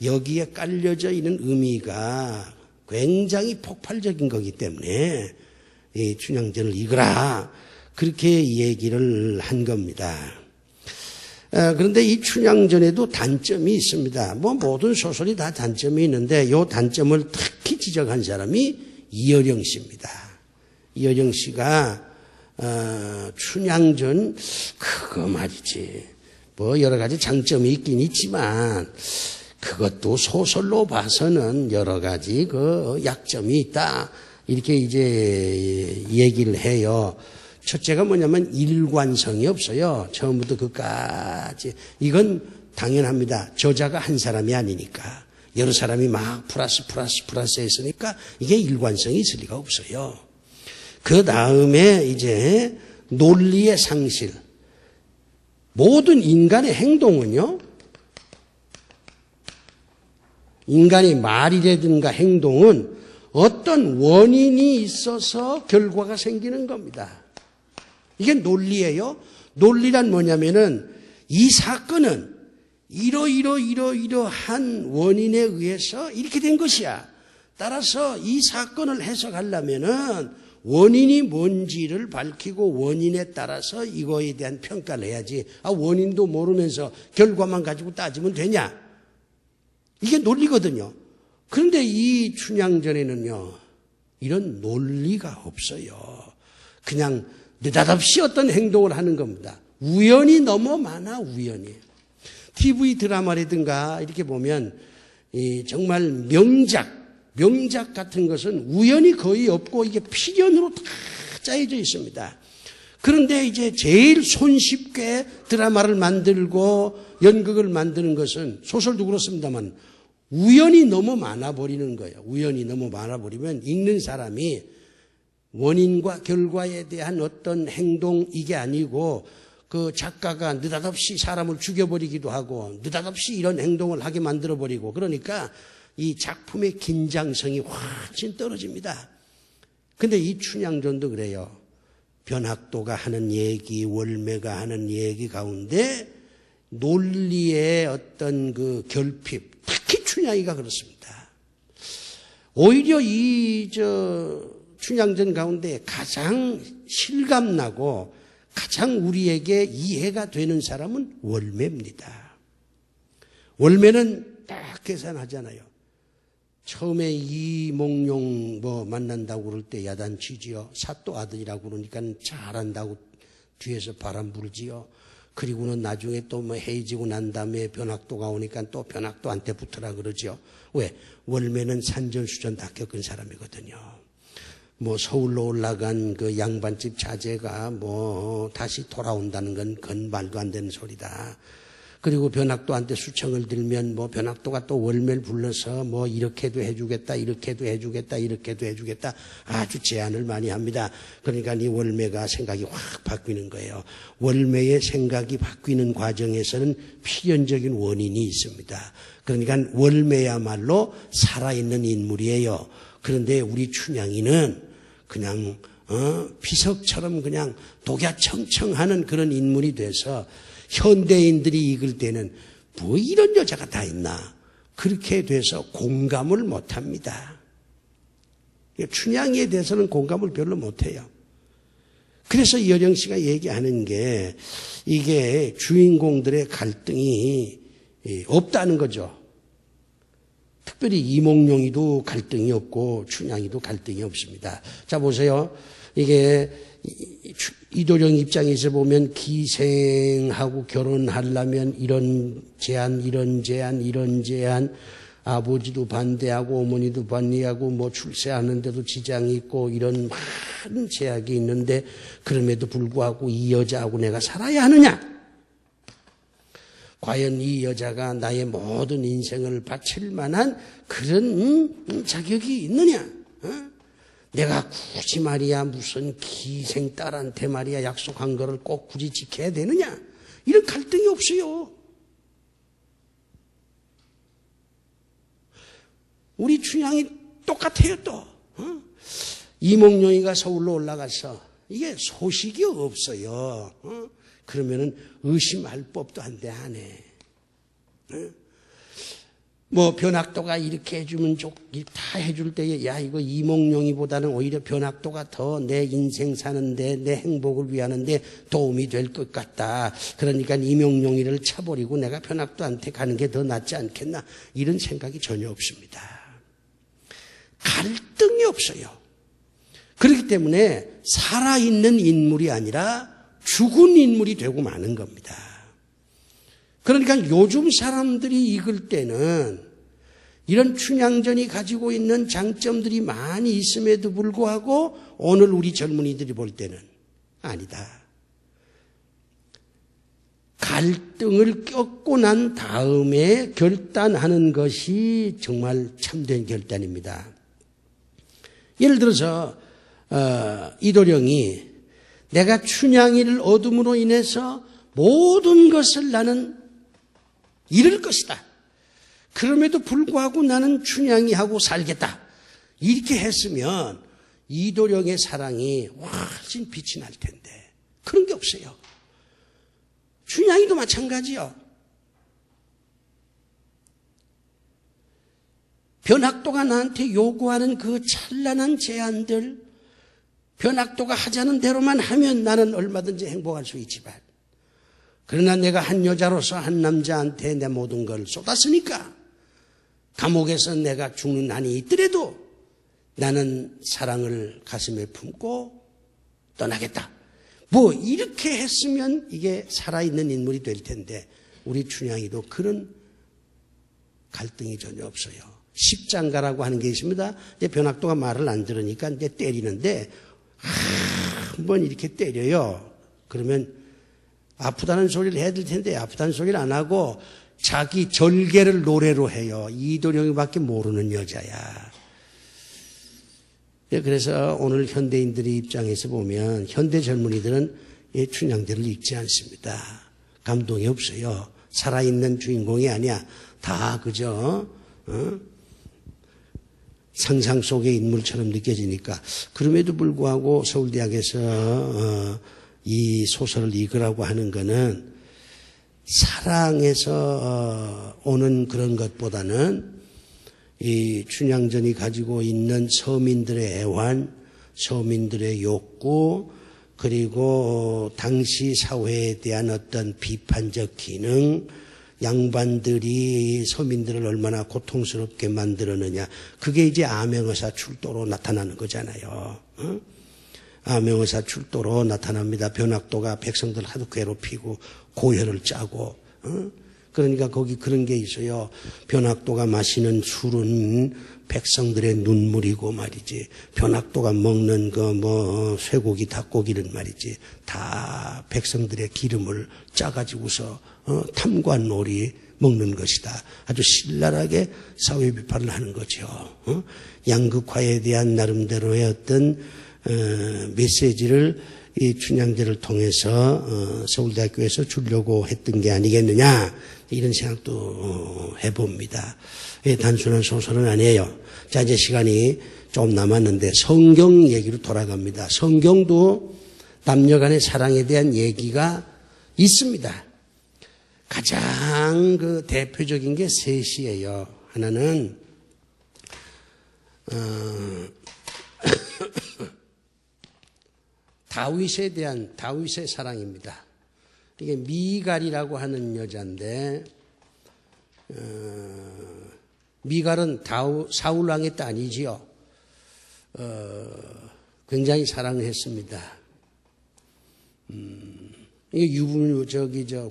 여기에 깔려져 있는 의미가 굉장히 폭발적인 거기 때문에 이 춘향전을 읽으라 그렇게 얘기를 한 겁니다. 그런데 이 춘향전에도 단점이 있습니다. 뭐 모든 소설이 다 단점이 있는데 이 단점을 특히 지적한 사람이 이어령 씨입니다. 이어령 씨가 춘향전 그거 말이지 뭐 여러 가지 장점이 있긴 있지만 그것도 소설로 봐서는 여러 가지 그 약점이 있다. 이렇게 이제 얘기를 해요. 첫째가 뭐냐면 일관성이 없어요. 처음부터 끝까지. 이건 당연합니다. 저자가 한 사람이 아니니까. 여러 사람이 막 플러스 했으니까 이게 일관성이 있을 리가 없어요. 그 다음에 이제 논리의 상실. 모든 인간의 행동은요. 인간의 말이라든가 행동은 어떤 원인이 있어서 결과가 생기는 겁니다. 이게 논리예요. 논리란 뭐냐면은 이 사건은 이러한 원인에 의해서 이렇게 된 것이야. 따라서 이 사건을 해석하려면은 원인이 뭔지를 밝히고 원인에 따라서 이거에 대한 평가를 해야지. 원인도 모르면서 결과만 가지고 따지면 되냐? 이게 논리거든요. 그런데 이 춘향전에는요, 이런 논리가 없어요. 그냥 느닷없이 어떤 행동을 하는 겁니다. 우연이 너무 많아, 우연이. TV 드라마라든가 이렇게 보면 정말 명작 같은 것은 우연이 거의 없고 이게 필연으로 다 짜여져 있습니다. 그런데 이제 제일 손쉽게 드라마를 만들고 연극을 만드는 것은 소설도 그렇습니다만 우연이 너무 많아버리는 거예요. 우연이 너무 많아버리면 읽는 사람이 원인과 결과에 대한 어떤 행동 이게 아니고 그 작가가 느닷없이 사람을 죽여버리기도 하고 느닷없이 이런 행동을 하게 만들어버리고 그러니까 이 작품의 긴장성이 훨씬 떨어집니다. 근데 이 춘향전도 그래요. 변학도가 하는 얘기, 월매가 하는 얘기 가운데 논리의 어떤 그 결핍, 특히 춘향이가 그렇습니다. 오히려 춘향전 가운데 가장 실감나고 가장 우리에게 이해가 되는 사람은 월매입니다. 월매는 딱 계산하잖아요. 처음에 이몽룡 만난다고 그럴 때 야단치지요. 사또 아들이라고 그러니까 잘한다고 뒤에서 바람 불지요. 그리고는 나중에 또 뭐 해지고 난 다음에 변학도가 오니까 또 변학도한테 붙으라 그러죠. 왜? 월매는 산전수전 다 겪은 사람이거든요. 뭐 서울로 올라간 그 양반집 자제가 뭐 다시 돌아온다는 건 그건 말도 안 되는 소리다. 그리고 변학도한테 수청을 들면 뭐 변학도가 또 월매를 불러서 뭐 이렇게도 해주겠다, 이렇게도 해주겠다, 이렇게도 해주겠다 아주 제안을 많이 합니다. 그러니까 이 월매가 생각이 확 바뀌는 거예요. 월매의 생각이 바뀌는 과정에서는 필연적인 원인이 있습니다. 그러니까 월매야말로 살아있는 인물이에요. 그런데 우리 춘향이는 그냥 비석처럼 그냥 독야청청하는 그런 인물이 돼서 현대인들이 읽을 때는 뭐 이런 여자가 다 있나 그렇게 돼서 공감을 못합니다. 춘향이에 대해서는 공감을 별로 못해요. 그래서 이어령 씨가 얘기하는 게 이게 주인공들의 갈등이 없다는 거죠. 특별히 이몽룡이도 갈등이 없고 춘향이도 갈등이 없습니다. 자 보세요. 이게 이도령 입장에서 보면 기생하고 결혼하려면 이런 제한, 이런 제한, 이런 제한, 아버지도 반대하고 어머니도 반대하고 뭐 출세하는데도 지장이 있고 이런 많은 제약이 있는데 그럼에도 불구하고 이 여자하고 내가 살아야 하느냐? 과연 이 여자가 나의 모든 인생을 바칠 만한 그런 자격이 있느냐? 내가 굳이 말이야 무슨 기생 딸한테 말이야 약속한 거를 꼭 굳이 지켜야 되느냐? 이런 갈등이 없어요. 우리 춘향이 똑같아요 또. 이몽룡이가 서울로 올라가서 이게 소식이 없어요. 그러면은 의심할 법도 한데 안 해. 뭐 변학도가 이렇게 해주면 다 해줄 때에 야 이거 이몽룡이보다는 오히려 변학도가 더 내 인생 사는데 내 행복을 위하는데 도움이 될 것 같다. 그러니까 이몽룡이를 차버리고 내가 변학도한테 가는 게 더 낫지 않겠나. 이런 생각이 전혀 없습니다. 갈등이 없어요. 그렇기 때문에 살아있는 인물이 아니라 죽은 인물이 되고 마는 겁니다. 그러니까 요즘 사람들이 읽을 때는 이런 춘향전이 가지고 있는 장점들이 많이 있음에도 불구하고 오늘 우리 젊은이들이 볼 때는 아니다. 갈등을 겪고 난 다음에 결단하는 것이 정말 참된 결단입니다. 예를 들어서 이도령이 내가 춘향이를 얻음으로 인해서 모든 것을 나는 잃을 것이다. 그럼에도 불구하고 나는 춘향이하고 살겠다. 이렇게 했으면 이도령의 사랑이 훨씬 빛이 날 텐데 그런 게 없어요. 춘향이도 마찬가지요. 변학도가 나한테 요구하는 그 찬란한 제안들 변학도가 하자는 대로만 하면 나는 얼마든지 행복할 수 있지만 그러나 내가 한 여자로서 한 남자한테 내 모든 걸 쏟았으니까 감옥에서 내가 죽는 한이 있더라도 나는 사랑을 가슴에 품고 떠나겠다. 뭐 이렇게 했으면 이게 살아있는 인물이 될 텐데 우리 춘향이도 그런 갈등이 전혀 없어요. 십장가라고 하는 게 있습니다. 이제 변학도가 말을 안 들으니까 이제 때리는데 한번 이렇게 때려요. 그러면 아프다는 소리를 해야 될 텐데 아프다는 소리를 안 하고 자기 절개를 노래로 해요. 이도령이밖에 모르는 여자야. 그래서 오늘 현대인들의 입장에서 보면 현대 젊은이들은 이 춘향전을 읽지 않습니다. 감동이 없어요. 살아있는 주인공이 아니야. 다 그저 상상 속의 인물처럼 느껴지니까. 그럼에도 불구하고 서울대학에서 이 소설을 읽으라고 하는 거는 사랑에서 오는 그런 것보다는 이 춘향전이 가지고 있는 서민들의 애환, 서민들의 욕구, 그리고 당시 사회에 대한 어떤 비판적 기능, 양반들이 서민들을 얼마나 고통스럽게 만들었느냐. 그게 이제 암행어사 출도로 나타나는 거잖아요. 암행어사 출도로 나타납니다. 변학도가 백성들 하도 괴롭히고 고혈을 짜고 그러니까 거기 그런 게 있어요. 변학도가 마시는 술은 백성들의 눈물이고 말이지. 변학도가 먹는 쇠고기, 닭고기는 말이지. 다 백성들의 기름을 짜가지고서 탐관오리 먹는 것이다. 아주 신랄하게 사회 비판을 하는 거죠. 양극화에 대한 나름대로의 어떤 메시지를 이 춘향제를 통해서 서울대학교에서 주려고 했던 게 아니겠느냐 이런 생각도 해봅니다. 단순한 소설은 아니에요. 자, 이제 시간이 좀 남았는데 성경 얘기로 돌아갑니다. 성경도 남녀 간의 사랑에 대한 얘기가 있습니다. 가장 그 대표적인 게 셋이에요. 하나는 다윗에 대한 다윗의 사랑입니다. 이게 미갈이라고 하는 여자인데 미갈은 사울 왕의 딸이지요. 굉장히 사랑을 했습니다. 이게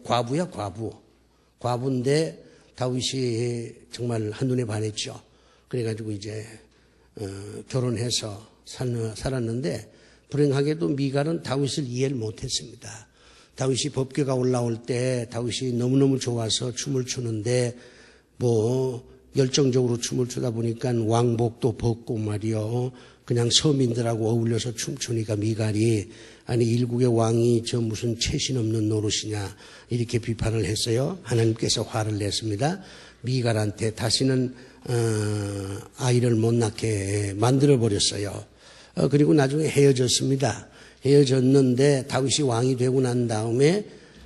과부야, 과부. 과부인데 다윗이 정말 한눈에 반했죠. 그래가지고 이제 결혼해서 살았는데 불행하게도 미갈은 다윗을 이해를 못했습니다. 다윗이 법궤가 올라올 때 다윗이 너무너무 좋아서 춤을 추는데 열정적으로 춤을 추다 보니까 왕복도 벗고 말이요. 그냥 서민들하고 어울려서 춤추니까 미갈이 아니 일국의 왕이 저 무슨 채신 없는 노릇이냐 이렇게 비판을 했어요. 하나님께서 화를 냈습니다. 미갈한테 다시는 아이를 못 낳게 만들어버렸어요. 그리고 나중에 헤어졌습니다. 헤어졌는데 다윗이 왕이 되고 난 다음에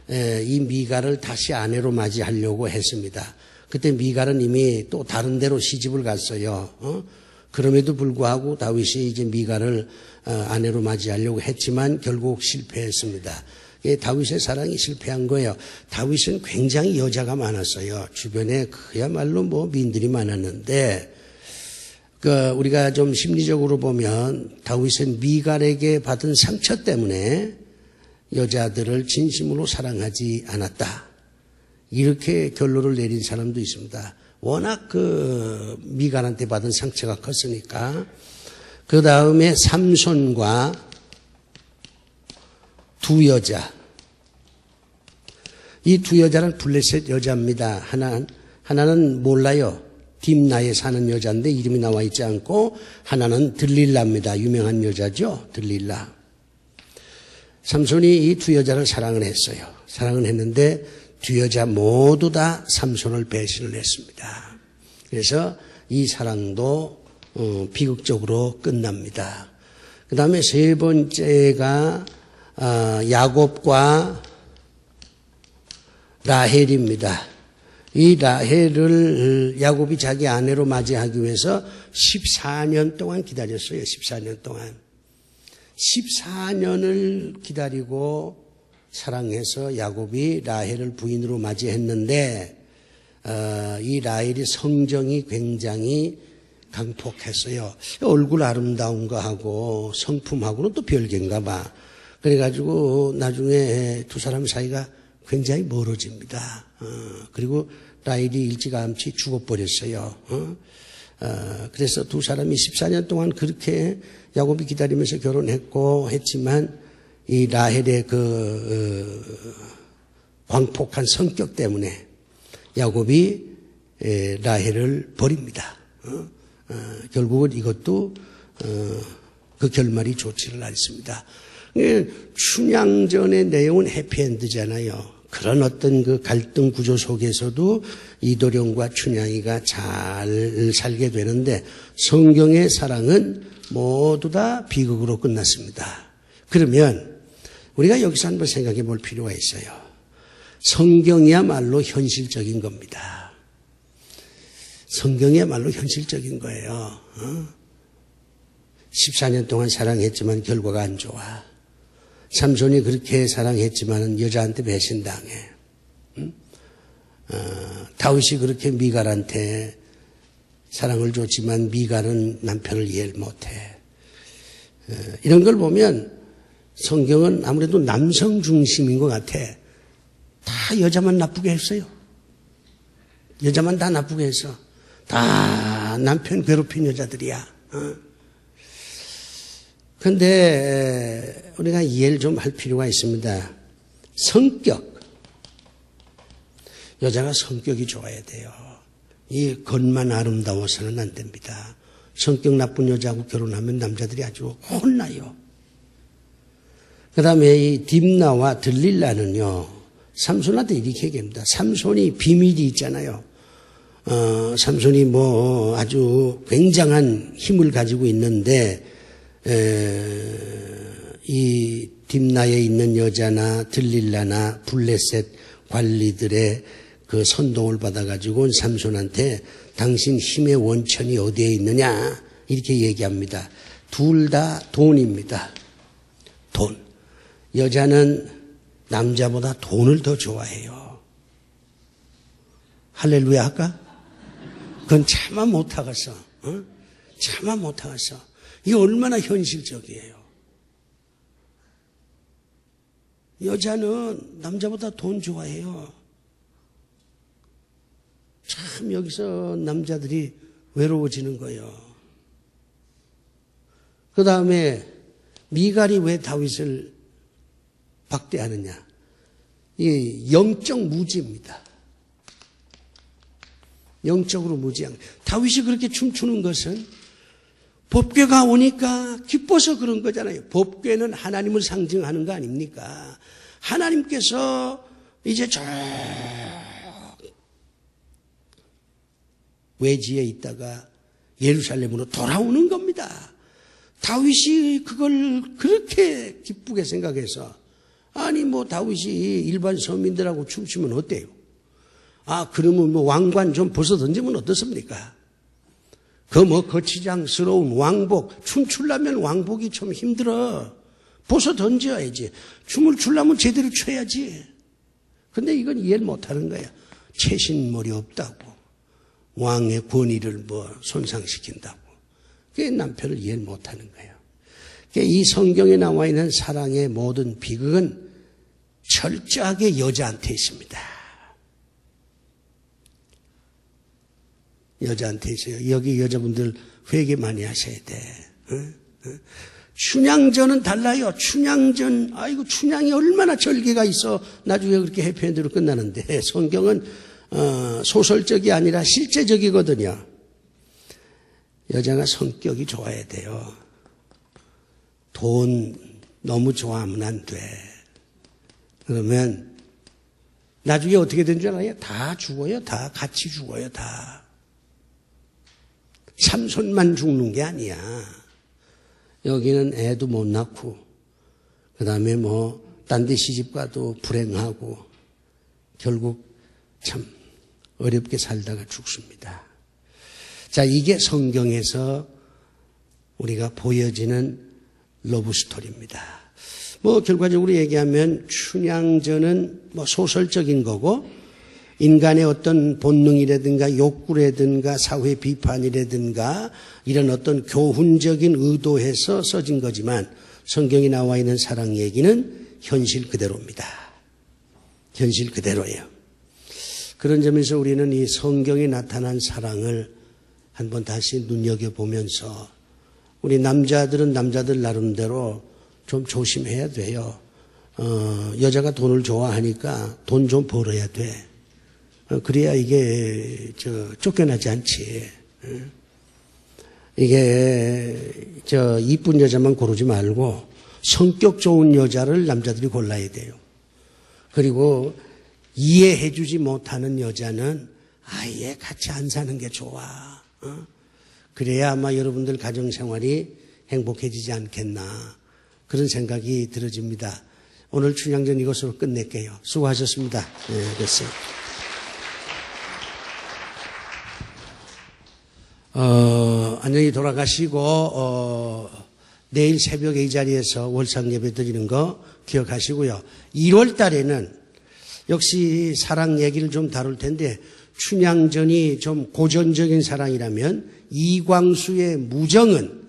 이 미갈을 다시 아내로 맞이하려고 했습니다. 그때 미갈은 이미 또 다른 데로 시집을 갔어요. 그럼에도 불구하고 다윗이 이제 미갈을 아내로 맞이하려고 했지만 결국 실패했습니다. 다윗의 사랑이 실패한 거예요. 다윗은 굉장히 여자가 많았어요. 주변에 그야말로 민들이 많았는데 우리가 좀 심리적으로 보면 다윗은 미갈에게 받은 상처 때문에 여자들을 진심으로 사랑하지 않았다. 이렇게 결론을 내린 사람도 있습니다. 워낙 미갈한테 받은 상처가 컸으니까. 그 다음에 삼손과 두 여자. 이 두 여자는 블레셋 여자입니다. 하나는 몰라요. 딥나에 사는 여자인데 이름이 나와 있지 않고 하나는 들릴라입니다. 유명한 여자죠. 들릴라. 삼손이 이 두 여자를 사랑을 했어요. 사랑을 했는데 두 여자 모두 다 삼손을 배신을 했습니다. 그래서 이 사랑도 비극적으로 끝납니다. 그 다음에 세 번째가 야곱과 라헬입니다. 이 라헬을 야곱이 자기 아내로 맞이하기 위해서 14년 동안 기다렸어요. 14년 동안. 14년을 기다리고 사랑해서 야곱이 라헬을 부인으로 맞이했는데 이 라헬이 성정이 굉장히 강폭했어요. 얼굴 아름다운 거하고 성품하고는 또 별개인가 봐. 그래가지고 나중에 두 사람 사이가 굉장히 멀어집니다. 그리고 라헬이 일찌감치 죽어버렸어요. 그래서 두 사람이 14년 동안 그렇게 야곱이 기다리면서 결혼했고 했지만 이 라헬의 광폭한 성격 때문에 야곱이 라헬을 버립니다. 결국은 이것도 그 결말이 좋지를 않습니다. 춘향전의 내용은 해피엔드잖아요. 그런 어떤 그 갈등 구조 속에서도 이도령과 춘향이가 잘 살게 되는데 성경의 사랑은 모두 다 비극으로 끝났습니다. 그러면 우리가 여기서 한번 생각해 볼 필요가 있어요. 성경이야말로 현실적인 겁니다. 성경이야말로 현실적인 거예요. 14년 동안 사랑했지만 결과가 안 좋아. 삼손이 그렇게 사랑했지만 여자한테 배신당해. 다윗이 그렇게 미갈한테 사랑을 줬지만 미갈은 남편을 이해를 못해. 이런 걸 보면 성경은 아무래도 남성 중심인 것 같아. 다 여자만 나쁘게 했어요. 여자만 다 나쁘게 했어. 다 남편 괴롭힌 여자들이야. 그런데 우리가 이해를 좀 할 필요가 있습니다. 성격. 여자가 성격이 좋아야 돼요. 이 겉만 아름다워서는 안 됩니다. 성격 나쁜 여자하고 결혼하면 남자들이 아주 혼나요. 그 다음에 이 딥나와 들릴라는요, 삼손한테 이렇게 얘기합니다. 삼손이 비밀이 있잖아요. 삼손이 뭐 아주 굉장한 힘을 가지고 있는데, 이 딥나에 있는 여자나 들릴라나 블레셋 관리들의 그 선동을 받아가지고 삼손한테 당신 힘의 원천이 어디에 있느냐 이렇게 얘기합니다. 둘 다 돈입니다. 돈. 여자는 남자보다 돈을 더 좋아해요. 할렐루야 할까? 그건 차마 못하겠어. 차마 못하겠어. 이게 얼마나 현실적이에요. 여자는 남자보다 돈 좋아해요. 참 여기서 남자들이 외로워지는 거예요. 그 다음에 미갈이 왜 다윗을 박대하느냐. 이게 영적 무지입니다. 영적으로 무지한. 다윗이 그렇게 춤추는 것은 법궤가 오니까 기뻐서 그런 거잖아요. 법궤는 하나님을 상징하는 거 아닙니까? 하나님께서 이제 저 외지에 있다가 예루살렘으로 돌아오는 겁니다. 다윗이 그걸 그렇게 기쁘게 생각해서, 아니 뭐 다윗이 일반 서민들하고 춤추면 어때요? 그러면 뭐 왕관 좀 벗어 던지면 어떻습니까? 그 뭐 거치장스러운 왕복, 춤추려면 왕복이 좀 힘들어. 벗어 던져야지. 춤을 추려면 제대로 춰야지. 근데 이건 이해를 못하는 거야. 최신머리 없다고. 왕의 권위를 뭐 손상시킨다고. 그게 남편을 이해를 못하는 거예요. 이 성경에 나와 있는 사랑의 모든 비극은 철저하게 여자한테 있습니다. 여자한테 있어요. 여기 여자분들 회개 많이 하셔야 돼. 춘향전은 달라요. 춘향전, 아이고 춘향이 얼마나 절개가 있어 나중에 그렇게 해피엔드로 끝나는데, 성경은 소설적이 아니라 실제적이거든요. 여자가 성격이 좋아야 돼요. 돈 너무 좋아하면 안 돼. 그러면 나중에 어떻게 된 줄 알아요? 다 죽어요. 다 같이 죽어요. 다. 삼손만 죽는 게 아니야. 여기는 애도 못 낳고, 그 다음에 뭐 딴 데 시집가도 불행하고, 결국 참 어렵게 살다가 죽습니다. 자, 이게 성경에서 우리가 보여지는 러브스토리입니다. 뭐 결과적으로 얘기하면 춘향전은 뭐 소설적인 거고, 인간의 어떤 본능이라든가 욕구라든가 사회 비판이라든가 이런 어떤 교훈적인 의도에서 써진 거지만, 성경에 나와 있는 사랑 얘기는 현실 그대로입니다. 현실 그대로예요. 그런 점에서 우리는 이 성경에 나타난 사랑을 한번 다시 눈여겨보면서, 우리 남자들은 남자들 나름대로 좀 조심해야 돼요. 여자가 돈을 좋아하니까 돈 좀 벌어야 돼. 그래야 이게 쫓겨나지 않지. 이게 이쁜 여자만 고르지 말고 성격 좋은 여자를 남자들이 골라야 돼요. 그리고 이해해주지 못하는 여자는 아예 같이 안 사는 게 좋아. 그래야 아마 여러분들 가정생활이 행복해지지 않겠나, 그런 생각이 들어집니다. 오늘 춘향전 이것으로 끝낼게요. 수고하셨습니다. 네, 됐어요. 안녕히 돌아가시고, 내일 새벽에 이 자리에서 월상 예배 드리는 거 기억하시고요. 1월 달에는 역시 사랑 얘기를 좀 다룰 텐데, 춘향전이 좀 고전적인 사랑이라면 이광수의 무정은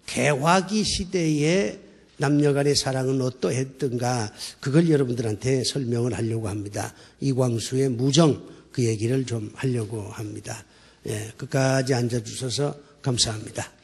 개화기 시대의 남녀 간의 사랑은 어떠했던가 그걸 여러분들한테 설명을 하려고 합니다. 이광수의 무정 그 얘기를 좀 하려고 합니다. 예, 끝까지 앉아주셔서 감사합니다.